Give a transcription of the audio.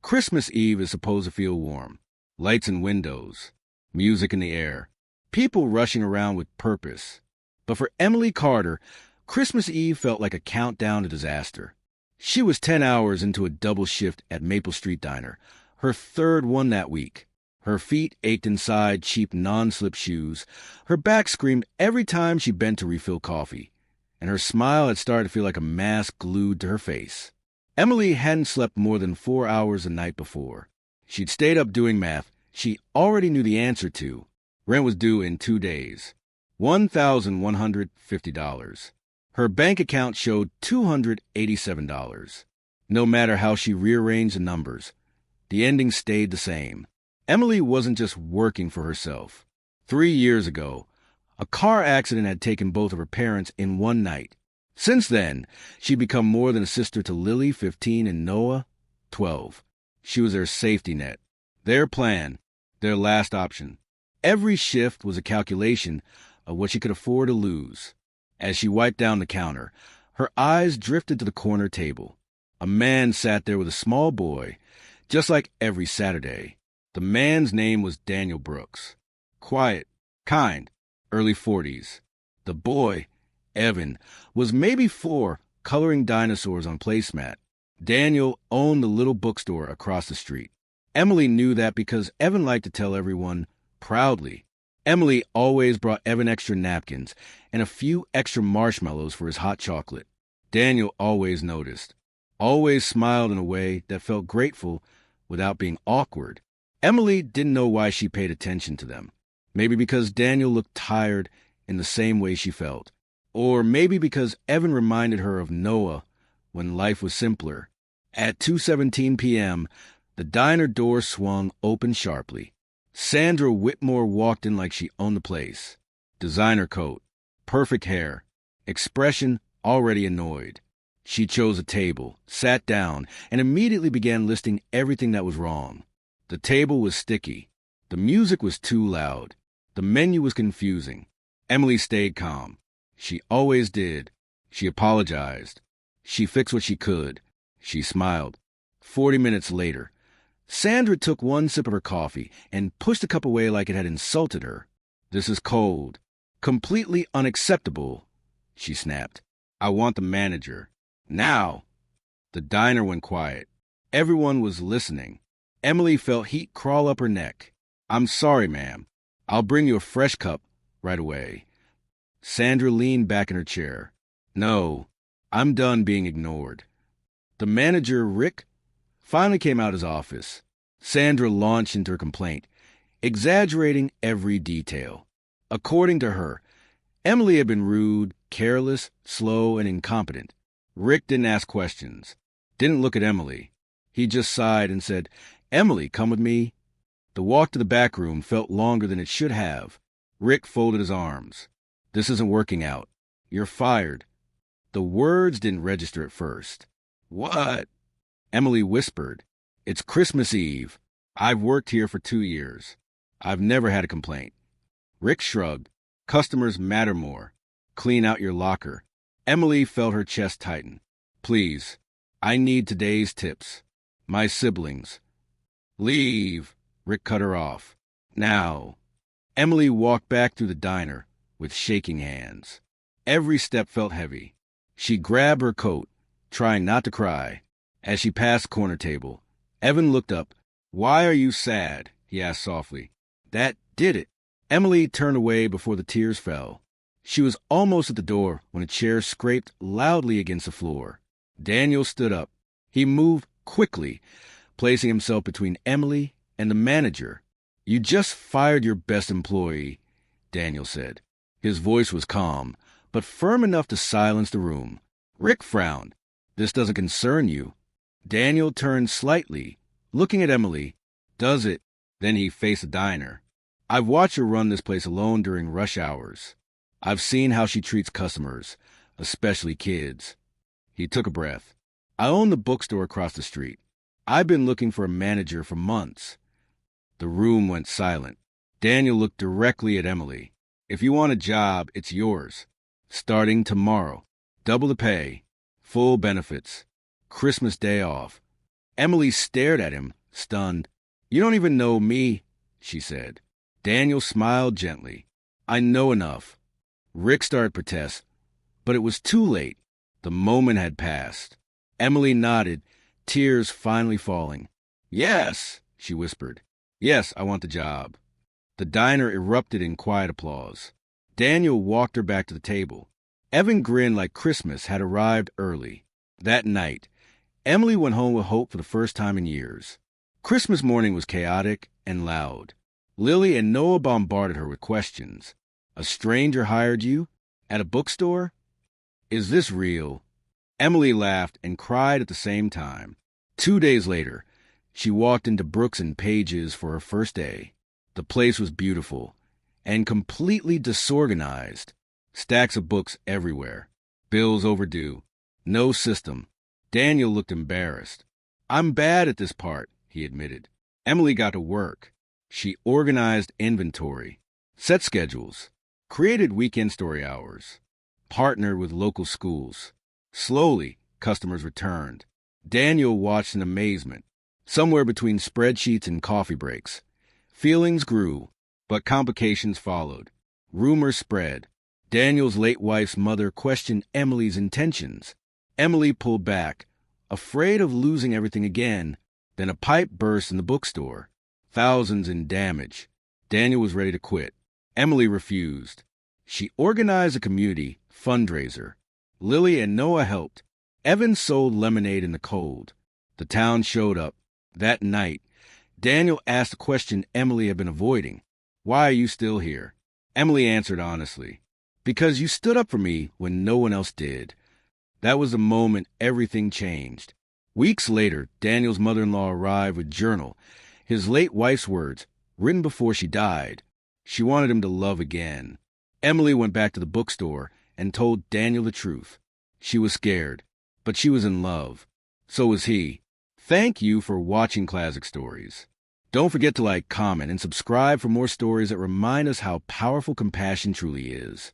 Christmas Eve is supposed to feel warm. Lights in windows, music in the air, people rushing around with purpose. But for Emily Carter, Christmas Eve felt like a countdown to disaster. She was 10 hours into a double shift at Maple Street Diner, her third one that week. Her feet ached inside cheap non-slip shoes. Her back screamed every time she bent to refill coffee. And her smile had started to feel like a mask glued to her face. Emily hadn't slept more than 4 hours the night before. She'd stayed up doing math she already knew the answer to. Rent was due in 2 days. $1,150. Her bank account showed $287. No matter how she rearranged the numbers, the ending stayed the same. Emily wasn't just working for herself. 3 years ago, a car accident had taken both of her parents in one night. Since then, she'd become more than a sister to Lily, 15, and Noah, 12. She was their safety net, their plan, their last option. Every shift was a calculation of what she could afford to lose. As she wiped down the counter, her eyes drifted to the corner table. A man sat there with a small boy, just like every Saturday. The man's name was Daniel Brooks. Quiet, kind, early 40s. The boy, Evan, was maybe 4, coloring dinosaurs on placemat. Daniel owned the little bookstore across the street. Emily knew that because Evan liked to tell everyone proudly. Emily always brought Evan extra napkins and a few extra marshmallows for his hot chocolate. Daniel always noticed, always smiled in a way that felt grateful without being awkward. Emily didn't know why she paid attention to them. Maybe because Daniel looked tired in the same way she felt. Or maybe because Evan reminded her of Noah when life was simpler. At 2:17 p.m., the diner door swung open sharply. Sandra Whitmore walked in like she owned the place. Designer coat, perfect hair, expression already annoyed. She chose a table, sat down, and immediately began listing everything that was wrong. The table was sticky. The music was too loud. The menu was confusing. Emily stayed calm. She always did. She apologized. She fixed what she could. She smiled. 40 minutes later, Sandra took one sip of her coffee and pushed the cup away like it had insulted her. "This is cold. Completely unacceptable," she snapped. "I want the manager. Now!" The diner went quiet. Everyone was listening. Emily felt heat crawl up her neck. "I'm sorry, ma'am. I'll bring you a fresh cup right away." Sandra leaned back in her chair. "No, I'm done being ignored." The manager, Rick, finally came out of his office. Sandra launched into her complaint, exaggerating every detail. According to her, Emily had been rude, careless, slow, and incompetent. Rick didn't ask questions, didn't look at Emily. He just sighed and said, "Emily, come with me." The walk to the back room felt longer than it should have. Rick folded his arms. "This isn't working out. You're fired." The words didn't register at first. "What?" Emily whispered. "It's Christmas Eve. I've worked here for 2 years. I've never had a complaint." Rick shrugged. "Customers matter more. Clean out your locker." Emily felt her chest tighten. "Please, I need today's tips. My siblings." "Leave," Rick cut her off. "Now." Emily walked back through the diner with shaking hands. Every step felt heavy. She grabbed her coat, trying not to cry. As she passed the corner table, Evan looked up. "Why are you sad?" he asked softly. "That did it." Emily turned away before the tears fell. She was almost at the door when a chair scraped loudly against the floor. Daniel stood up. He moved quickly, placing himself between Emily and the manager. "You just fired your best employee," Daniel said. His voice was calm, but firm enough to silence the room. Rick frowned. "This doesn't concern you." Daniel turned slightly, looking at Emily. "Does it?" Then he faced the diner. "I've watched her run this place alone during rush hours. I've seen how she treats customers, especially kids." He took a breath. "I own the bookstore across the street. I've been looking for a manager for months." The room went silent. Daniel looked directly at Emily. "If you want a job, it's yours. Starting tomorrow. Double the pay. Full benefits. Christmas Day off. Emily stared at him, stunned. "You don't even know me," she said. Daniel smiled gently. "I know enough." Rick started to protest, but it was too late. The moment had passed. Emily nodded, tears finally falling. "Yes," she whispered. "Yes, I want the job." The diner erupted in quiet applause. Daniel walked her back to the table. Evan grinned like Christmas had arrived early. That night, Emily went home with hope for the first time in years. Christmas morning was chaotic and loud. Lily and Noah bombarded her with questions. "A stranger hired you? At a bookstore? Is this real?" Emily laughed and cried at the same time. 2 days later, she walked into Brooks and Page's for her first day. The place was beautiful and completely disorganized. Stacks of books everywhere. Bills overdue. No system. Daniel looked embarrassed. "I'm bad at this part," he admitted. Emily got to work. She organized inventory, set schedules, created weekend story hours, partnered with local schools. Slowly, customers returned. Daniel watched in amazement, somewhere between spreadsheets and coffee breaks. Feelings grew, but complications followed. Rumors spread. Daniel's late wife's mother questioned Emily's intentions. Emily pulled back, afraid of losing everything again. Then a pipe burst in the bookstore. Thousands in damage. Daniel was ready to quit. Emily refused. She organized a community fundraiser. Lily and Noah helped. Evan sold lemonade in the cold. The town showed up. That night, Daniel asked a question Emily had been avoiding. "Why are you still here?" Emily answered honestly. "Because you stood up for me when no one else did." That was the moment everything changed. Weeks later, Daniel's mother-in-law arrived with a journal, his late wife's words, written before she died. She wanted him to love again. Emily went back to the bookstore and told Daniel the truth. She was scared, but she was in love. So was he. Thank you for watching Classic Stories. Don't forget to like, comment, and subscribe for more stories that remind us how powerful compassion truly is.